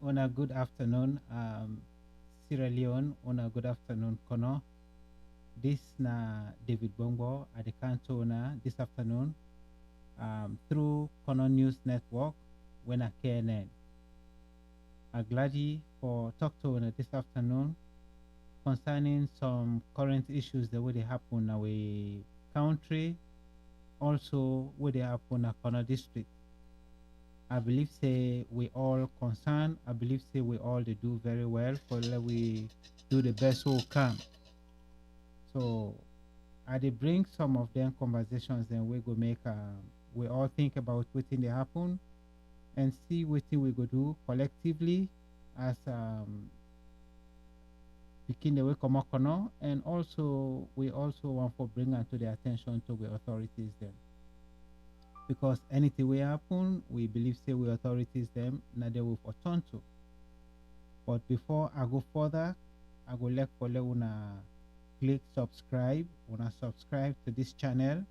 On a good afternoon, Sierra Leone. On a good afternoon, Kono. This na David Bongo at the Cantona this afternoon through Kono News Network when I KNN. I'm glad for talk to una this afternoon concerning some current issues that will happen in our country, also what they happen in Kono district. I believe say we all concerned. I believe say we all they do very well for we do the best we can. So I they bring some of them conversations and we go make we all think about what thing they happen and see what thing we go do collectively as picking the way come up, and also we also want to bring to the attention to the authorities then. Because anything will happen, we believe say we authorities them, now they will turn to. But before I go further, I go let for una click subscribe, una subscribe to this channel,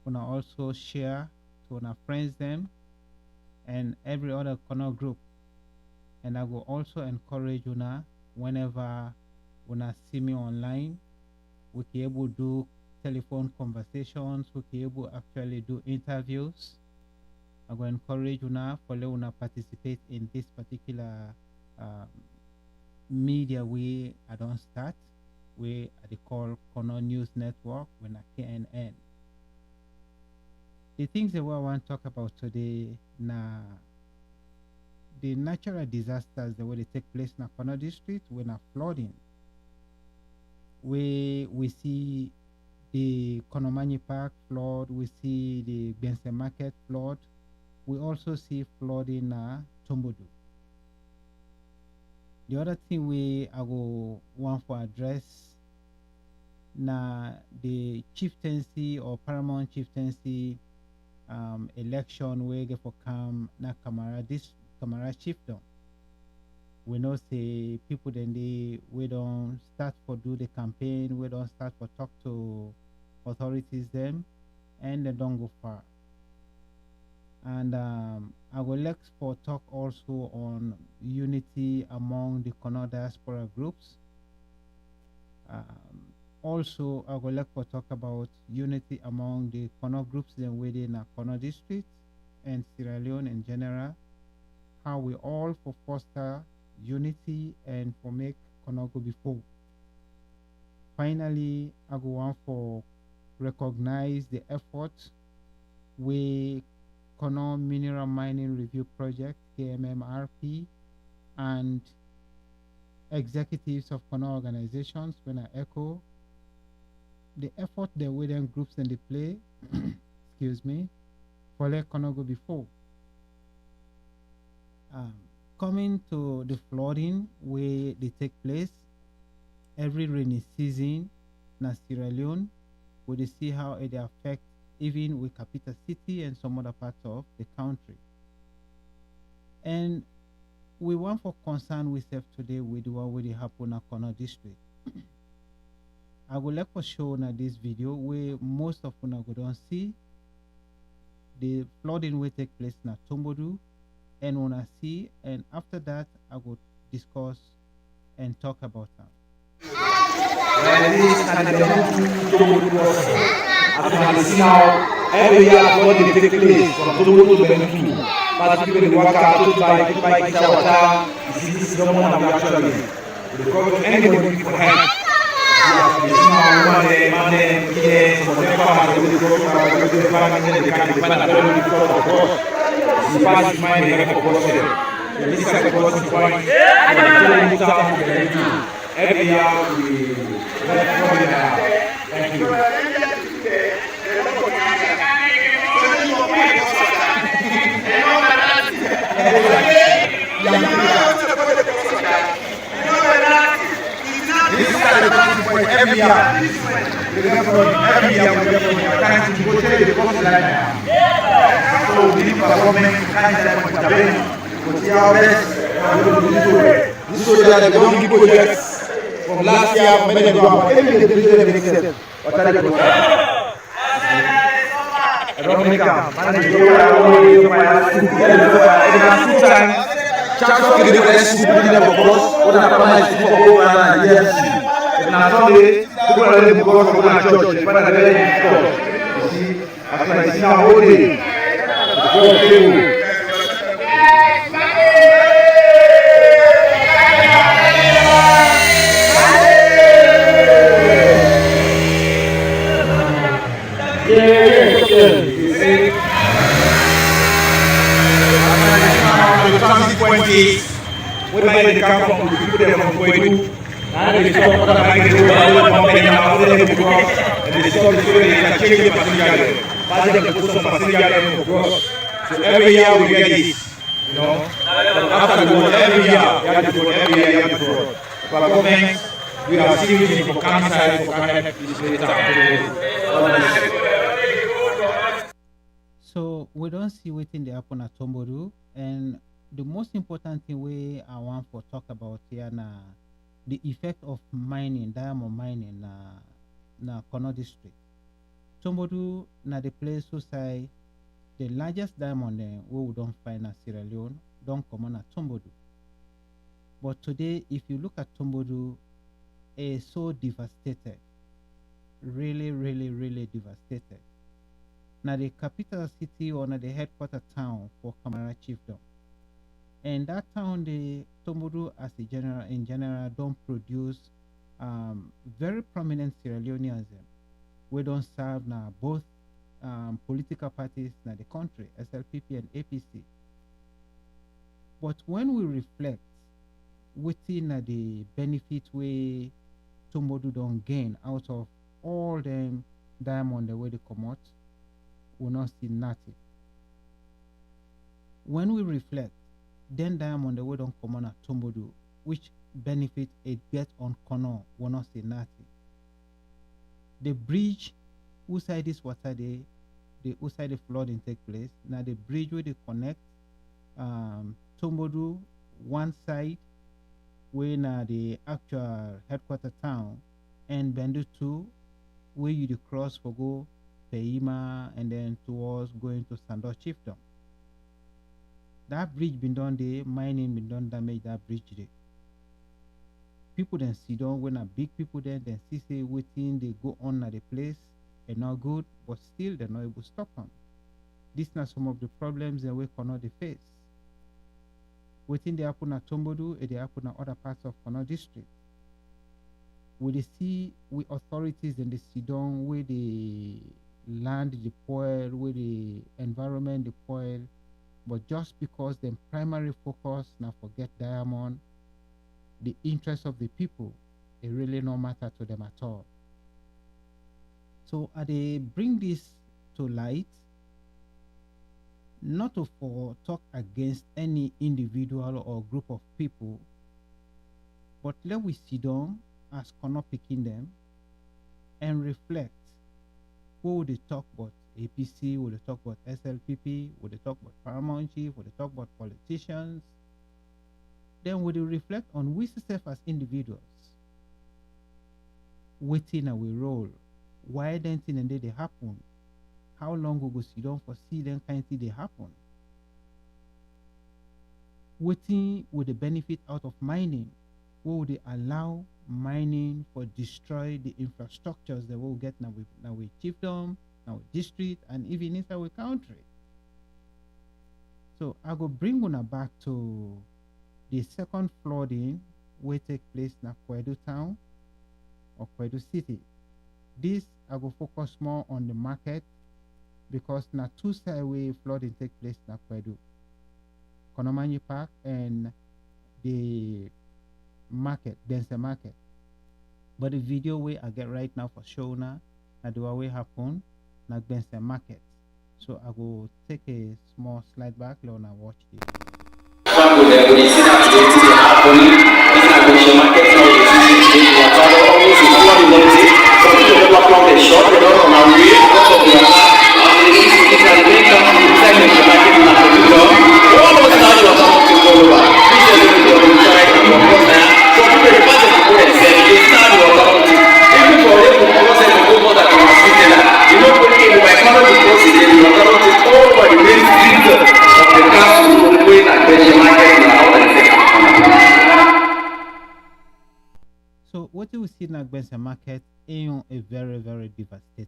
una also share to una friends them and every other corner group. And I will also encourage una whenever una see me online, we can able to do telephone conversations, we can able actually do interviews. I will encourage una for una participate in this particular media way I don't start, we they call Kono News Network when I KNN. The things that we want to talk about today na the natural disasters that will take place in Kono district when a flooding. We see the Konomani Park flood, we see the Benson Market flood, we also see flood in Tombodu. The other thing we I go want to address na the Chieftency or Paramount Chieftency election we get for come na Kamaa Chiefdom. We know say people then we don't start for do the campaign, we don't start for talk to authorities them, and they don't go far. And I will like for talk also on unity among the Kono diaspora groups. Also, I would like to talk about unity among the Kono groups then within a Kono district and Sierra Leone in general. How we all for foster unity and for make Kono go before. Finally, I go on for recognize the effort we Kono Mineral Mining Review Project KMMRP and executives of Kono organizations when I echo the effort the within groups and the play excuse me for let Kono go before. Coming to the flooding where they take place every rainy season in Sierra Leone, we they see how it affect even with capital city and some other parts of the country. And we want for concern we have today with what will happen in Kono district. I would like to show now this video where most of una go don't see the flooding will take place in Tombodu and una see, and after that I will discuss and talk about them. Every year flooding take place from Tombodu to Bentu. But people they work out to buy water. This is the one we actually. Because anybody can help. Every year we thank you. This is every year. Every year we are trying to go to the coastline. So we need government to kind of intervene. We see our best. This is the government projects from last year. Many of them every year they excel. What are they? I don't make up. Chancellor of the school, of course, what are Paramount for over and E.S.K. And on Sunday, people are able to go from one church, and find a very church. You see, after I see now whole day, the God table. Whereby they come from, the people there from Kwedu, and they stop other bikes, they go from and they stop the story, they can change the passenger, pass them to put some passenger across. So every year we get this, you know. After the vote, every year, you have to vote, every year you have to vote. For government, we are serious for Kamaa side, for Kamaa this later. So we don't see waiting the happen at Tombodu, and the most important thing I want to talk about here na the effect of mining, diamond mining na Kono district. Tombodu na the place who say the largest diamond we don't find at Sierra Leone don't come on at Tombodu. But today, if you look at Tombodu, it's so devastated, really, really, really devastated. Now the capital city or the headquarter town for Kamaa Chiefdom. And that town, the Tombodu as in general don't produce very prominent Sierra Leoneans. We don't serve now both political parties in the country, SLPP and APC. But when we reflect within the benefit we Tombodu don't gain out of all them diamond the way they come out, will not see nothing. When we reflect, then diamond the way don't come on at Tombodu, which benefit it get on Kono, will not see nothing. The bridge outside this water the outside the flooding take place. Now the bridge where they connect Tombodu one side where now the actual headquarter town and Bendu 2 where you cross for go Peima and then towards going to Sando Chiefdom. That bridge been done there, mining been done damage that bridge there. People then see down when a big people then see say waiting they go on at the place and not good, but still they're not able to stop them. These are some of the problems that we cannot face. Waiting they happen at Tombodu and they happen at other parts of Kono district. We see with authorities and the Sidon where the land the spoil, where the environment the spoil, but just because the primary focus now forget diamond, the interest of the people, it really no matter to them at all. So they bring this to light, not to talk against any individual or group of people, but let we sit down as Kono picking them and reflect. Who would they talk about? APC? Would they talk about SLPP? Would they talk about Paramount Chief? Would they talk about politicians? Then would they reflect on we self as individuals? Waiting and we roll. Why then thing and they happen? How long we go sit down for see them kind of thing they happen? Waiting with the benefit out of mining. What would they allow mining for destroy the infrastructures that we'll get now with Chiefdom, now with district, and even inside our country? So I go bring una back to the second flooding will take place in Kwedu town or Kwedu city. This I go focus more on the market because na two side way flooding take place in Kwedu. Konomanyi Park and the market, Bense market. But the video way I get right now for show na the way happen na Bense market. So I go take a small slide back and watch this. what you see in Agbensa market is a very, very devastating.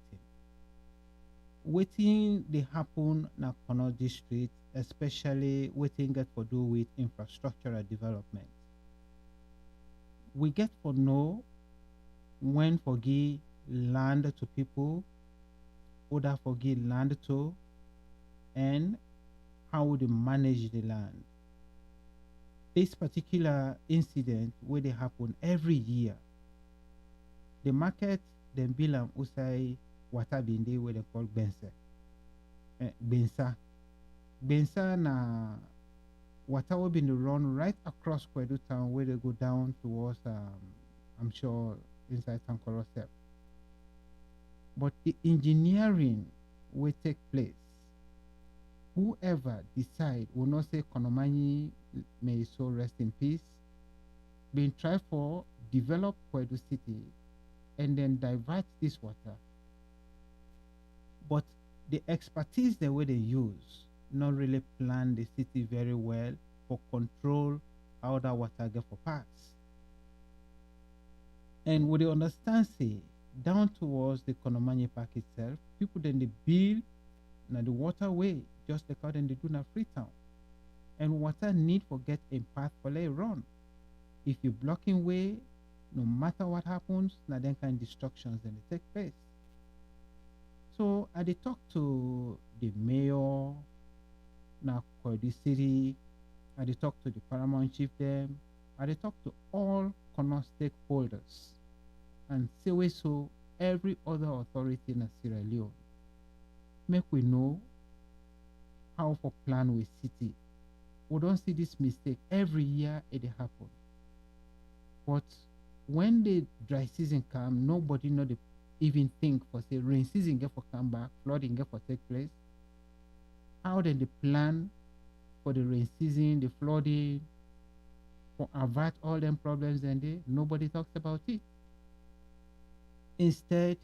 Waiting they happen na Kono district, especially waiting get for do with infrastructural development. We get for know when for give land to people, order for give land to, and how would they manage the land. This particular incident where they happen every year, the market then bill usai water binde where they call Bensa. Bensa na water will be run right across Kwedu town where they go down towards I'm sure inside Tankoro Step. But the engineering will take place. Whoever decide will not say Konomani may so rest in peace, being tried for develop Kwedu City and then divert this water. But the expertise the way they use not really plan the city very well for control how that water get for pass. And what they understand say down towards the Konomani Park itself, people then they build now the waterway just like how then they do in Freetown. And water need for get a path for let run. If you blocking way, no matter what happens, now then kind of destructions then they take place. So I did talk to the mayor, now for the city, I did talk to the Paramount Chiefdom, I did talk to all Kono stakeholders and say we so every other authority in Sierra Leone. Make we know how for plan with city. We don't see this mistake every year it happen. But when the dry season come, nobody know the even think for say rain season get for come back, flooding get for take place. How then the plan for the rain season, the flooding, for avert all them problems and they nobody talks about it. Instead,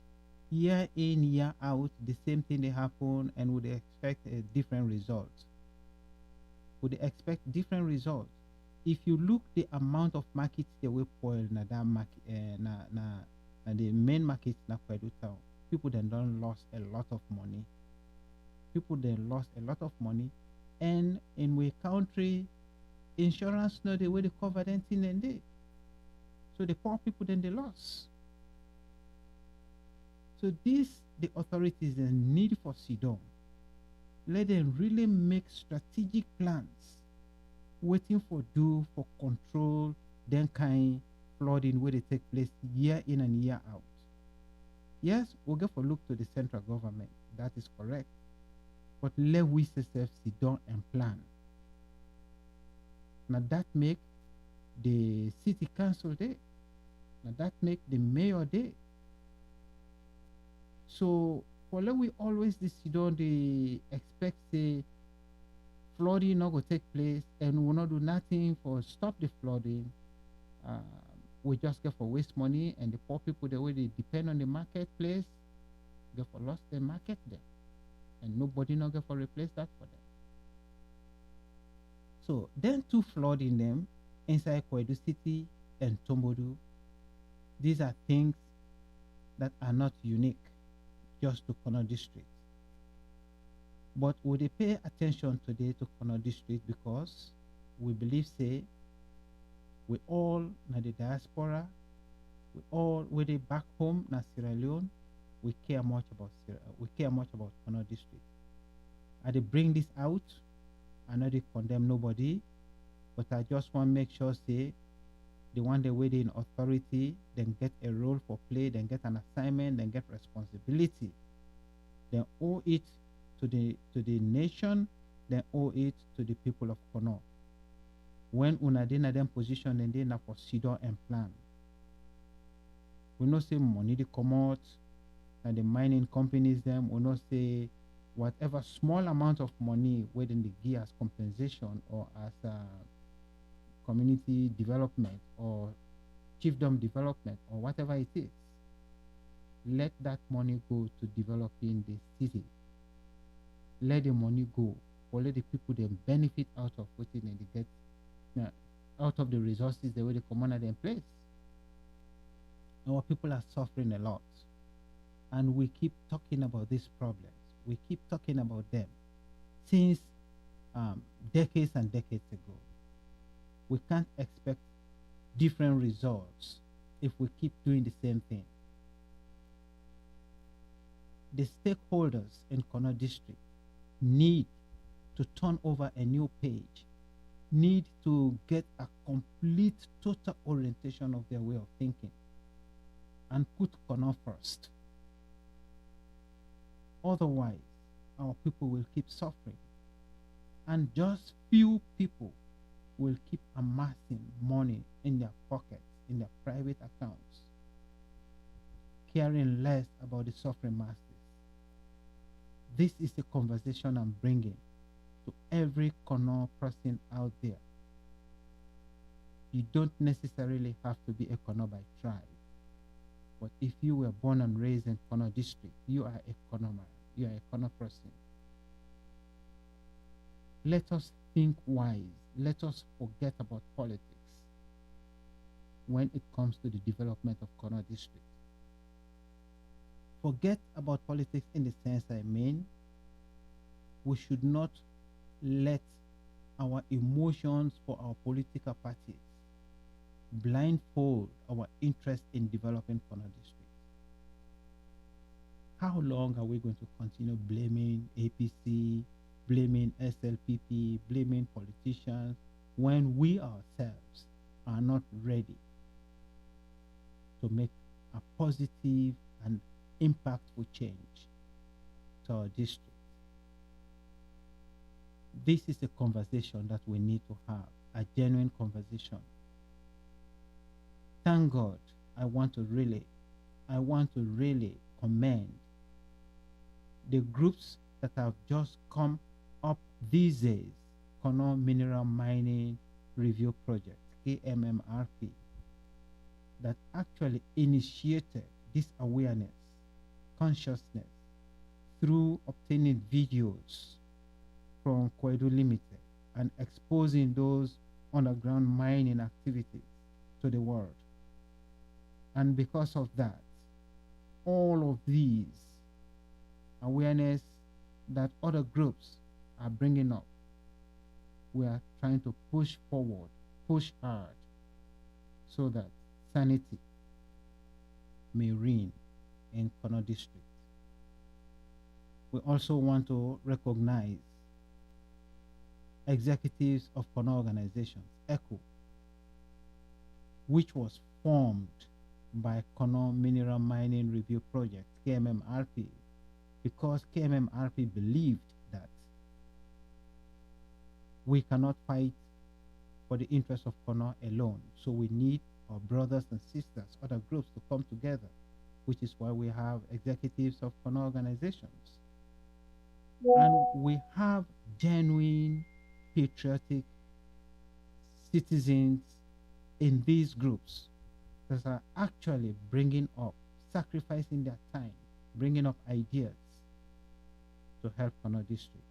year in, year out, the same thing they happen and would expect a different result. Would expect different results. If you look the amount of markets they will spoil na that market na the main markets na Kwedu town, people then don't lost a lot of money. People then lost a lot of money, and in we country, insurance no the way they cover them thing and they. So the poor people then they lost. So this the authorities then need for Sidon. Let them really make strategic plans, waiting for do for control then kind flooding where they take place year in and year out. Yes, we'll get for look to the central government. That is correct. But let we sit down and plan. Now that make the city council day. Now that make the mayor day. So for let we always sit down, they expect say flooding not go take place and will not do nothing for stop the flooding. We just get for waste money and the poor people the way they depend on the marketplace get for lost their market there. And nobody not get for replace that for them. So then two flooding them inside Kwedu City and Tombodu. These are things that are not unique just to Kono district. But we they pay attention today to Kono district because we believe say we all na the diaspora, we all we they back home na Sierra Leone, we care much about Kono district. I they bring this out, I know they condemn nobody, but I just want to make sure say the one they wait in authority, then get a role for play, then get an assignment, then get responsibility. Then owe it to the nation, then owe it to the people of Kono. When una dena them position and then for Sidon and plan. We not say money they come out and the mining companies them, we not say whatever small amount of money within the give as compensation or as community development or chiefdom development or whatever it is. Let that money go to developing the city. Let the money go or let the people then benefit out of putting in the get out of the resources the way they come on them place. Our people are suffering a lot, and we keep talking about these problems. We keep talking about them since decades and decades ago. We can't expect different results if we keep doing the same thing. The stakeholders in Kono district need to turn over a new page, need to get a complete total orientation of their way of thinking and put Kono first. Otherwise, our people will keep suffering, and just few people will keep amassing money in their pockets, in their private accounts, caring less about the suffering masses. This is a conversation I'm bringing to every Kono person out there. You don't necessarily have to be a Kono by tribe, but if you were born and raised in Kono district, you are a Kono man, you are a Kono person. Let us think wise. Let us forget about politics when it comes to the development of Kono district. Forget about politics in the sense I mean, we should not let our emotions for our political parties blindfold our interest in developing Kono district. How long are we going to continue blaming APC, blaming SLPP, blaming politicians when we ourselves are not ready to make a positive and impactful change to our district? This is a conversation that we need to have, a genuine conversation. Thank God, I want to really commend the groups that have just come up these days, Kono Mineral Mining Review Project, KMMRP, that actually initiated this awareness, consciousness, through obtaining videos from Kwedu Limited and exposing those underground mining activities to the world. And because of that, all of these awareness that other groups are bringing up, we are trying to push forward, push hard, so that sanity may reign in Kono district. We also want to recognize executives of Kono organizations, ECHO, which was formed by Kono Mineral Mining Review Project, KMMRP, because KMMRP believed that we cannot fight for the interests of Kono alone. So we need our brothers and sisters, other groups to come together, which is why we have executives of Kono organizations. And we have genuine patriotic citizens in these groups that are actually bringing up, sacrificing their time, bringing up ideas to help Kono district.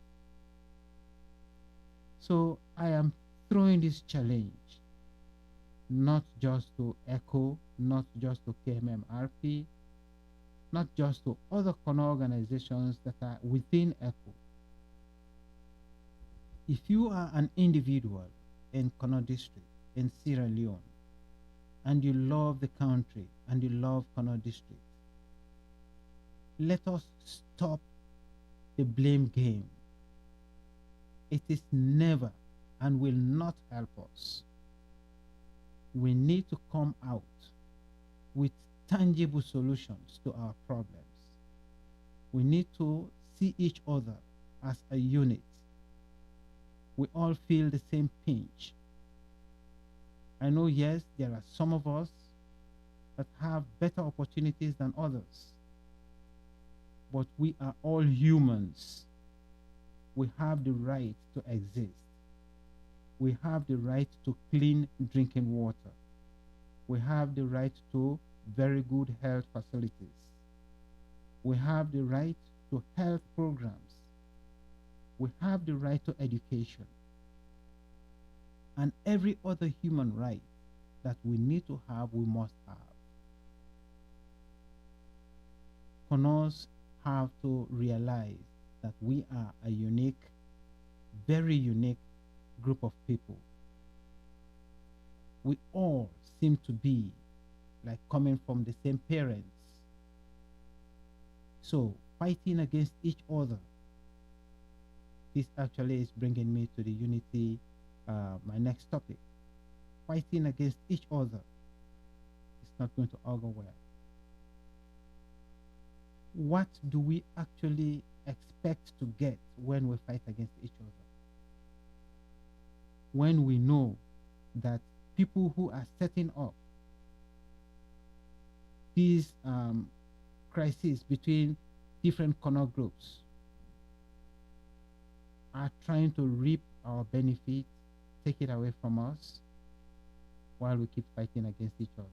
So I am throwing this challenge, not just to ECHO, not just to KMMRP, not just to other Kono organizations that are within ECHO. If you are an individual in Kono district, in Sierra Leone, and you love the country and you love Kono district, let us stop the blame game. It is never and will not help us. We need to come out with tangible solutions to our problems. We need to see each other as a unit. We all feel the same pinch. I know, yes, there are some of us that have better opportunities than others, but we are all humans. We have the right to exist. We have the right to clean drinking water. We have the right to very good health facilities. We have the right to health programs. We have the right to education. And every other human right that we need to have, we must have. Konos have to realize that we are a unique, very unique group of people. We all seem to be like coming from the same parents. So fighting against each other, this actually is bringing me to the unity, my next topic. Fighting against each other is not going to augur well. What do we actually expect to get when we fight against each other? When we know that people who are setting up these crises between different corner groups are trying to reap our benefit, take it away from us, while we keep fighting against each other.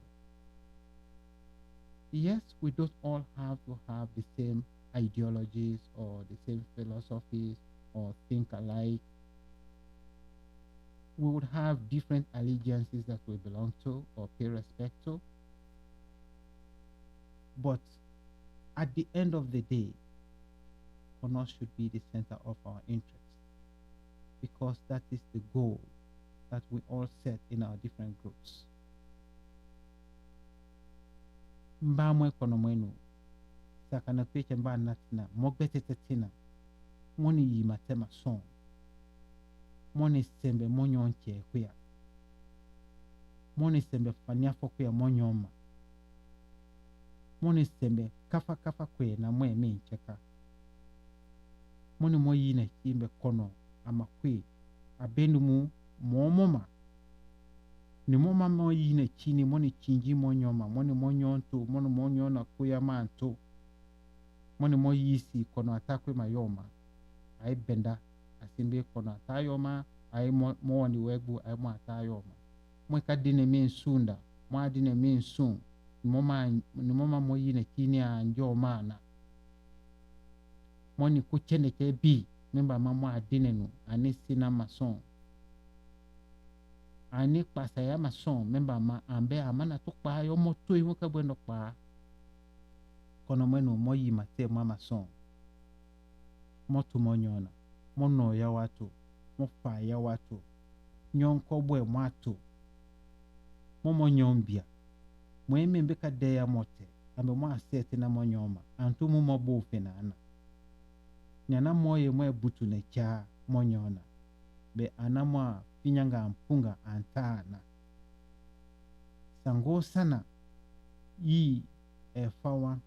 Yes, we don't all have to have the same ideologies or the same philosophies or think alike. We would have different allegiances that we belong to or pay respect to. But at the end of the day, honor should be the center of our interest, because that is the goal that we all set in our different groups. Mba mwe kono mwenu, sakana kweche mba natina, mogbete tetina, moni yimatema son, moni sembe monyonche kuya, moni sembe fanyafo kuya monyoma, moni sembe kafa kwe na mwe mincheka, moni moyi na chimbe kono ama kwe, abendu mu momoma, ni moma moyi na chini moni chinji monyoma, moni monyonto, moni monyona kuya manto, moni moyi si kono atakwe mayoma, ay benda, asimbe kono atayoma, ay mwani wegbu, ay mwa atayoma. Mwe kadine min sunda, mwa dine min sun, ni moma moyi na chini anjo mana. Moni kuchene ke bi, memba mama adine nu, anisi na mason. Ani pasa ya mason, memba ma ambe amana tukpa, yo moto imuka bueno kwa. Kono mwenu moyi mate mwa mason. Motu monyona, mono ya watu, mofa ya watu, nyonko bwe mwatu, momo nyombia. Mweme mbeka deya mote, ambe mwa seti na monyoma, antu mumo bufe na ana. Nyana moye mwe butu ne cha monyona, be anamwa finyanga ampunga antana. Sango sana, yi fawa,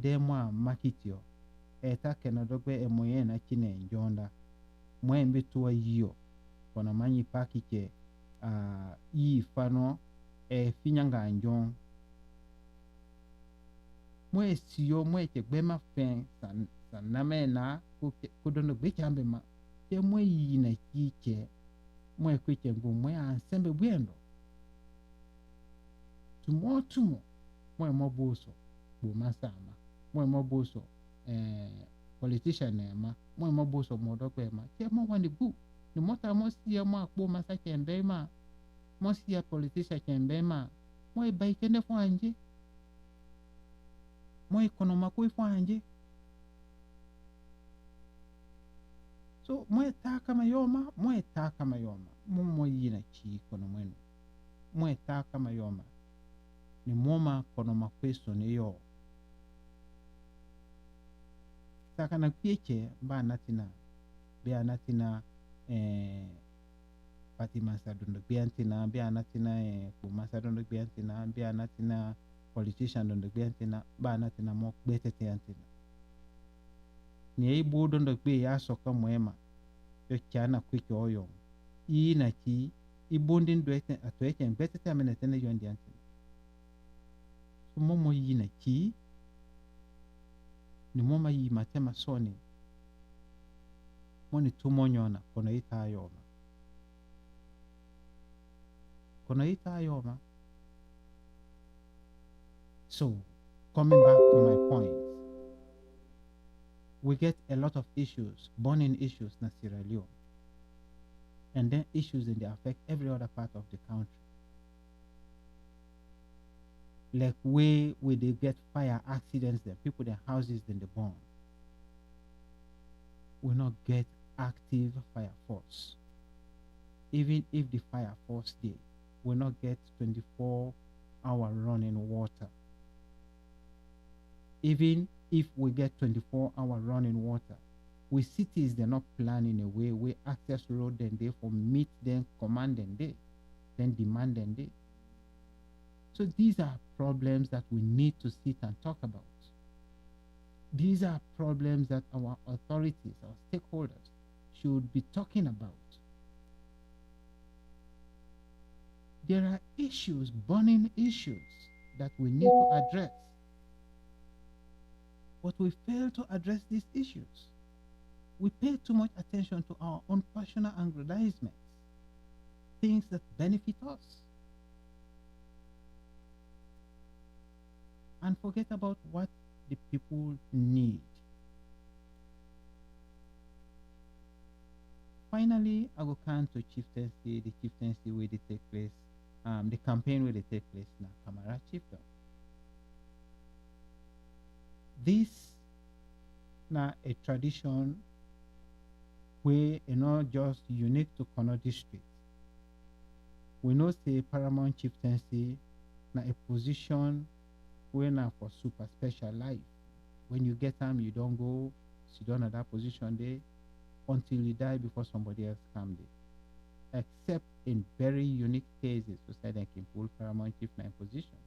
demwa makitio, ta dogwe moye na chine njonda. Mwe mbetuwa yiyo, kona manyi pakiche, yi fano, finyanga anjon. Mwe siyo mwe bema fen saname na kudondo bechambe ma che mwe yi na chiche mwe kweche ngu mwe ansembe bwendo tumo mwe mobuso bu masama mwe mobuso politician ema mwe mobuso modokwe ma che mo wani bu ni mota mo siya mo akpo masa chembe ma mo siya politician chembe ma mwe baikende fo anje mwe kono makoi fo anje. So mwe taka mayoma, mumo yina chi kono mwenu. Mwe taka mayoma, ni moma kono makwesto ni yo. Saka na kieche, ba natina, bia natina, pati masadondo biantina, bia natina, masadondo biantina, bia natina, politician dondo biantina, ba natina mok betete antina. Ni eibu dondo kwe ya soka mwema yo chana kwiki oyo i na chi i bondin doete atoeke mbetete amene tene yondi antene so momo yi na chi ni moma yi matema soni moni tumonyona kono ita ayoma. So coming back to my point, we get a lot of issues, burning issues in Sierra Leone, and then issues that affect every other part of the country. like where they get fire accidents, then people their houses then they burn. We not get active fire force. Even if the fire force day, we not get 24-hour running water. Even if we get 24-hour running water, we cities they're not planning a way where access road then they for meet them command and they then demand and they. So these are problems that we need to sit and talk about. These are problems that our authorities, our stakeholders should be talking about. There are issues, burning issues that we need to address. But we fail to address these issues. We pay too much attention to our own personal aggrandizements, things that benefit us, and forget about what the people need. Finally, I will come to chieftaincy, the chieftaincy where they take place, the campaign where they take place now, Kamaa Chiefdom. This now a tradition where not just unique to Kono district. We know say Paramount chieftaincy now a position where now for super special life. When you get them, you don't go sit down at that position there until you die before somebody else come there. Except in very unique cases, society can pull Paramount chief in position.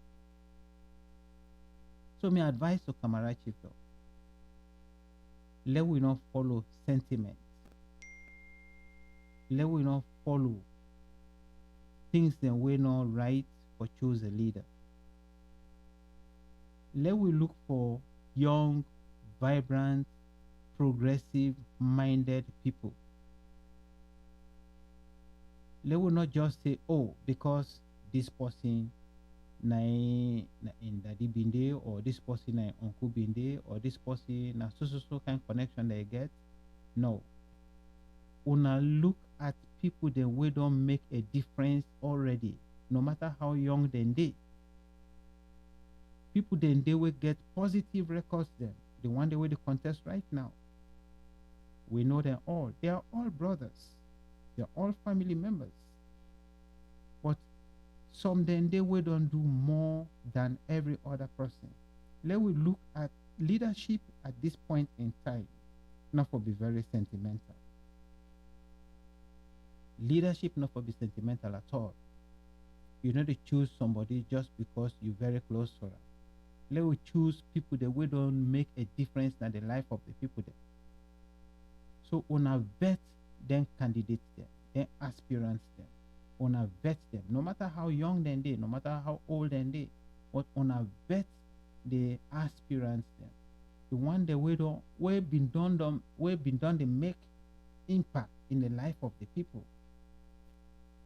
So my advice to Kamaa Chiefdom, let we not follow sentiment. Let we not follow things that we not right for choose a leader. Let we look for young, vibrant, progressive-minded people. Let we not just say, oh, because this person na in Daddy Binde, or this person na Uncle Binde, or this person na so kind of connection they get. No. Una look at people that we don't make a difference already, no matter how young they. People then they will get positive records then. The one they will contest right now. We know them all. They are all brothers. They are all family members. But some then they will don't do more than every other person. Let we look at leadership at this point in time, not for be very sentimental. Leadership not for be sentimental at all. You know to choose somebody just because you're very close to her. Let we choose people that we don't make a difference in the life of the people there. So on a vet then candidates them, then aspirants them. On a vet them, no matter how young then they, no matter how old then they, but on a vet the aspirants them. The one that we been done to make impact in the life of the people.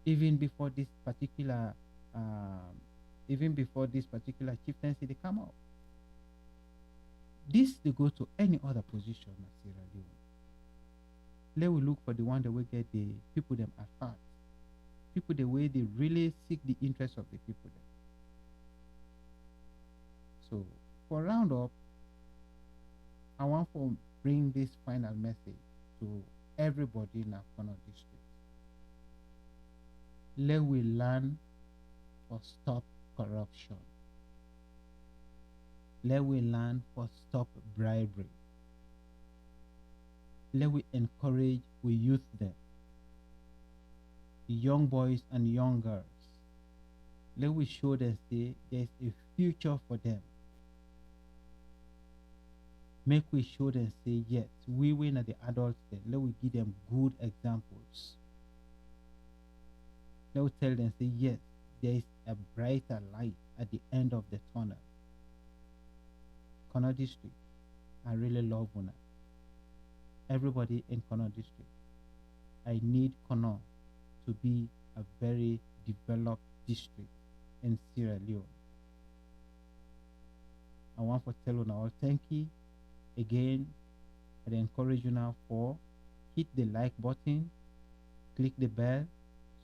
Even before this particular chieftaincy they come out. This they go to any other position as Sierra Leone. Let we look for the one that will get the people them at heart. People the way they really seek the interest of the people there. So for round up, I want to bring this final message to everybody in our Kono district. Let we learn for stop corruption. Let we learn for stop bribery. Let we encourage we youth them, the young boys and young girls. Let we show them say there's a future for them. Make we show them say yes, we win at the adults then. Let we give them good examples. Let we tell them say yes, there is a brighter light at the end of the tunnel. Kono district, I really love Una. Everybody in Kono district, I need Kono to be a very developed district in Sierra Leone. I want to tell you all thank you again. I encourage you now for hit the like button, click the bell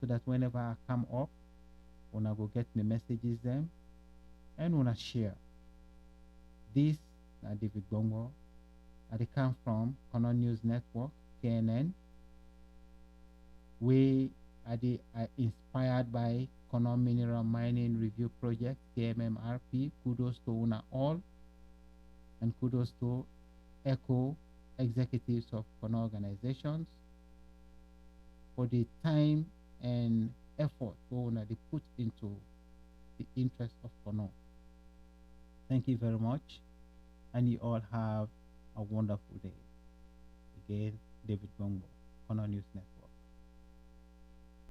so that whenever I come up, when I go get the messages them, and wanna share. This David Bongo. They come from Kono News Network, KNN. We are inspired by Kono Mineral Mining Review Project, KMMRP. Kudos to una all, and kudos to ECHO executives of Kono organizations for the time and effort they put into the interest of Kono. Thank you very much, and you all have a wonderful day. Again, David Bongo, Kono News Network.